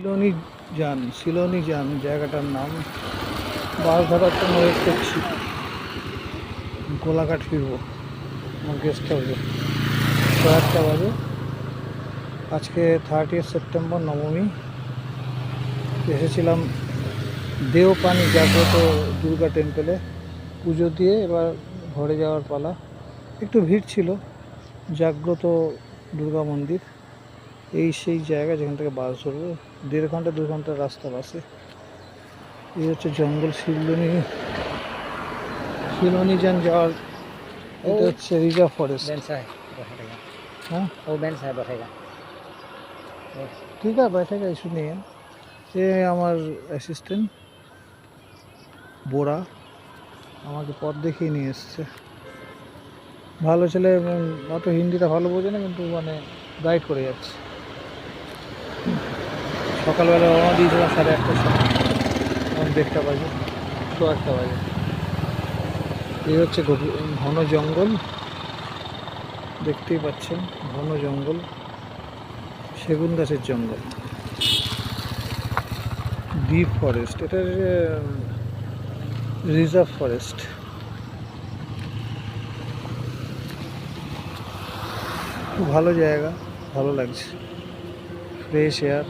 সিলোনি যান জায়গাটার নাম। বাস ধরার জন্য ওয়েট করছি, গোলাঘাট ফিরবো আমার গেস্ট হাউসে। 1:30 বাজে। আজকে 30 সেপ্টেম্বর, নবমী। এসেছিলাম দেওপানি জাগ্রত দুর্গা টেম্পেলে পুজো দিয়ে, এবার ঘরে যাওয়ার পালা। একটু ভিড় ছিল, জাগ্রত দুর্গা মন্দির এই সেই জায়গা যেখান থেকে বাস ধরবো। 1.5 ঘন্টা 2 ঘন্টার রাস্তা বাসে। এই হচ্ছে জঙ্গল, সিলোনি যান যাওয়ার। এটা হচ্ছে রিজার্ভ ফরেস্ট। हाँ वो बेंच है बैठेगा। ठीक है, बैठेगा, इशू नहीं है। ये আমার অ্যাসিস্ট্যান্ট বোরা আমাকে পথ দেখিয়ে নিয়ে এসছে। ভালো ছেলে, অত হিন্দিটা ভালো বোঝে না, কিন্তু মানে গাইড করে যাচ্ছে। সকালবেলা রওনা দিয়েছিলাম 1:30টার সময়, এখন 1:30 বাজে, 1:15 বাজে। এই হচ্ছে ঘন জঙ্গল, দেখতেই পাচ্ছেন, ঘন জঙ্গল, সেগুন গাছের জঙ্গল। ডিপ ফরেস্ট, এটা রিজার্ভ ফরেস্ট। খুব ভালো জায়গা, ভালো লাগছে, ফ্রেশ এয়ার।